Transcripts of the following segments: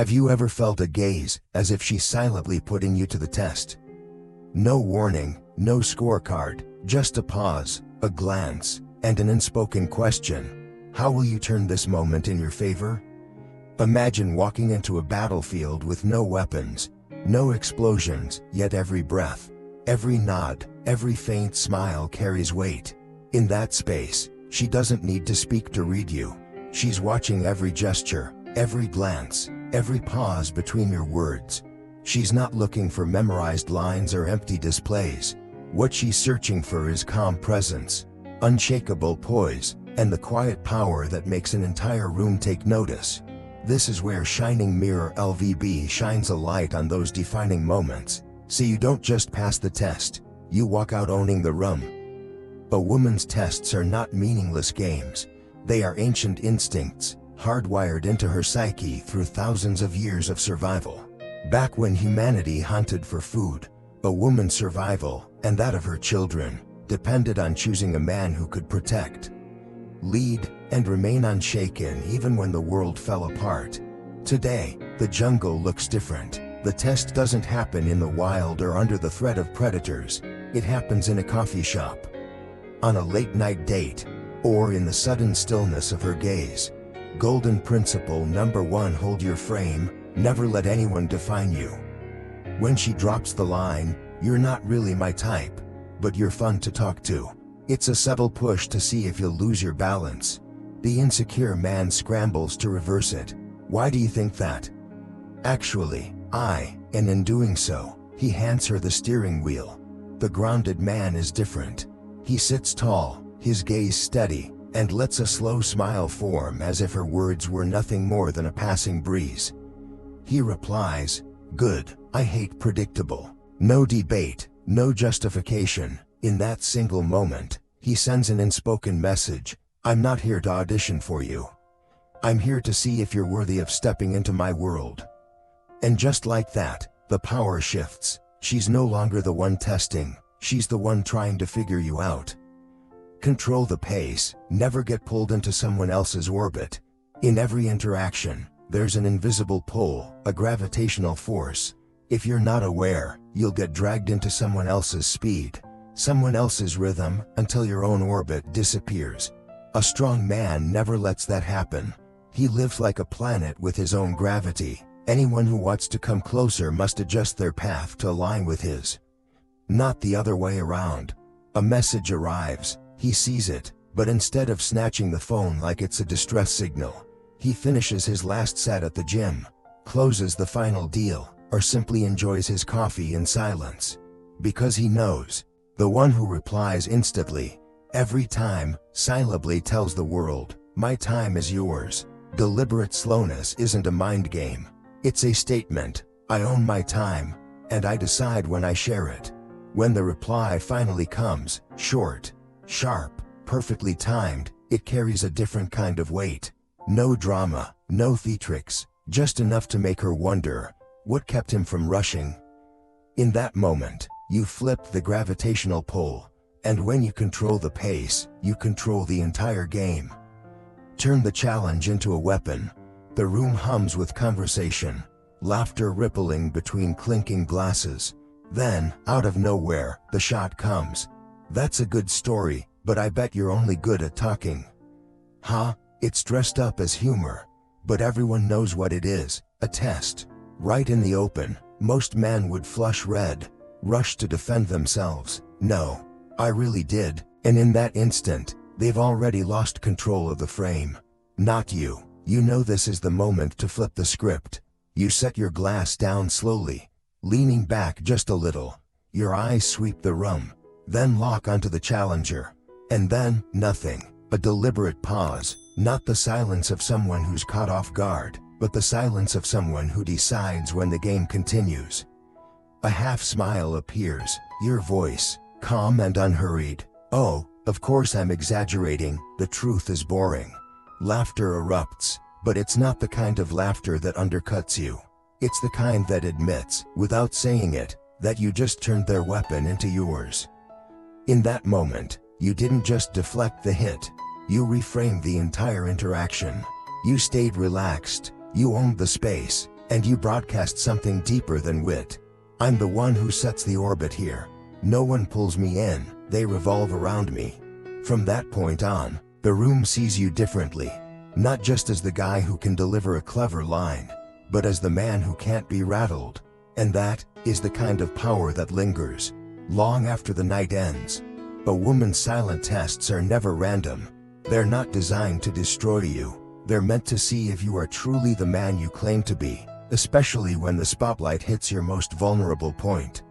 Have you ever felt a gaze, as if she's silently putting you to the test? No warning, no scorecard, just a pause, a glance, and an unspoken question. How will you turn this moment in your favor? Imagine walking into a battlefield with no weapons, no explosions, yet every breath, every nod, every faint smile carries weight. In that space, she doesn't need to speak to read you. She's watching every gesture, every glance, every pause between your words. She's not looking for memorized lines or empty displays. What she's searching for is calm presence, unshakable poise, and the quiet power that makes an entire room take notice. This is where shining Mirror-LVB shines a light on those defining moments, so you don't just pass the test, you walk out owning the room. A woman's tests are not meaningless games. They are ancient instincts, hardwired into her psyche through thousands of years of survival. Back when humanity hunted for food, a woman's survival, and that of her children, depended on choosing a man who could protect, lead, and remain unshaken even when the world fell apart. Today, the jungle looks different. The test doesn't happen in the wild or under the threat of predators. It happens in a coffee shop, on a late-night date, or in the sudden stillness of her gaze. Golden principle number 1: hold your frame, never let anyone define you. When she drops the line, "You're not really my type, but you're fun to talk to," it's a subtle push to see if you'll lose your balance. The insecure man scrambles to reverse it. Why do you think that? Actually, and in doing so, he hands her the steering wheel. The grounded man is different. He sits tall, his gaze steady, and lets a slow smile form as if her words were nothing more than a passing breeze. He replies, "Good, I hate predictable." No debate, no justification. In that single moment, he sends an unspoken message: "I'm not here to audition for you. I'm here to see if you're worthy of stepping into my world." And just like that, the power shifts. She's no longer the one testing, she's the one trying to figure you out. Control the pace, never get pulled into someone else's orbit. In every interaction, there's an invisible pull, a gravitational force. If you're not aware, you'll get dragged into someone else's speed, someone else's rhythm, until your own orbit disappears. A strong man never lets that happen. He lives like a planet with his own gravity. Anyone who wants to come closer must adjust their path to align with his. Not the other way around. A message arrives, he sees it, but instead of snatching the phone like it's a distress signal, he finishes his last set at the gym, closes the final deal, or simply enjoys his coffee in silence. Because he knows, the one who replies instantly, every time, silently tells the world, "My time is yours." Deliberate slowness isn't a mind game. It's a statement: I own my time, and I decide when I share it. When the reply finally comes, short, sharp, perfectly timed, it carries a different kind of weight. No drama, no theatrics, just enough to make her wonder, what kept him from rushing? In that moment, you flip the gravitational pull, and when you control the pace, you control the entire game. Turn the challenge into a weapon. The room hums with conversation, laughter rippling between clinking glasses. Then, out of nowhere, the shot comes. "That's a good story, but I bet you're only good at talking." Huh? It's dressed up as humor, but everyone knows what it is: a test. Right in the open, most men would flush red, rush to defend themselves. "No, I really did." And in that instant, they've already lost control of the frame. Not you. You know this is the moment to flip the script. You set your glass down slowly, leaning back just a little. Your eyes sweep the room, then lock onto the challenger. And then, nothing. A deliberate pause, not the silence of someone who's caught off guard, but the silence of someone who decides when the game continues. A half smile appears, your voice, calm and unhurried. "Oh, of course I'm exaggerating, the truth is boring." Laughter erupts, but it's not the kind of laughter that undercuts you. It's the kind that admits, without saying it, that you just turned their weapon into yours. In that moment, you didn't just deflect the hit, you reframed the entire interaction. You stayed relaxed, you owned the space, and you broadcast something deeper than wit. I'm the one who sets the orbit here. No one pulls me in, they revolve around me. From that point on, the room sees you differently, not just as the guy who can deliver a clever line, but as the man who can't be rattled. And that is the kind of power that lingers long after the night ends. A woman's silent tests are never random. They're not designed to destroy you. They're meant to see if you are truly the man you claim to be, especially when the spotlight hits your most vulnerable point.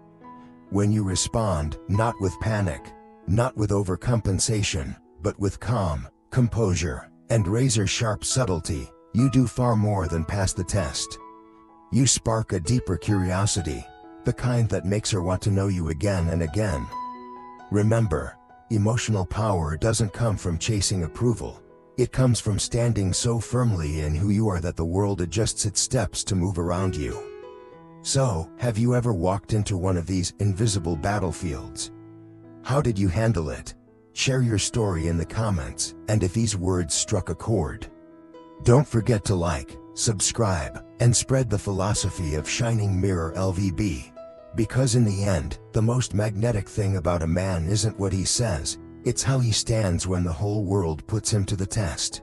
When you respond, not with panic, not with overcompensation, but with calm, composure, and razor-sharp subtlety, you do far more than pass the test. You spark a deeper curiosity, the kind that makes her want to know you again and again. Remember, emotional power doesn't come from chasing approval. It comes from standing so firmly in who you are that the world adjusts its steps to move around you. So, have you ever walked into one of these invisible battlefields? How did you handle it? Share your story in the comments, and if these words struck a chord. Don't forget to like, subscribe, and spread the philosophy of shining Mirror-LVB. Because in the end, the most magnetic thing about a man isn't what he says, it's how he stands when the whole world puts him to the test.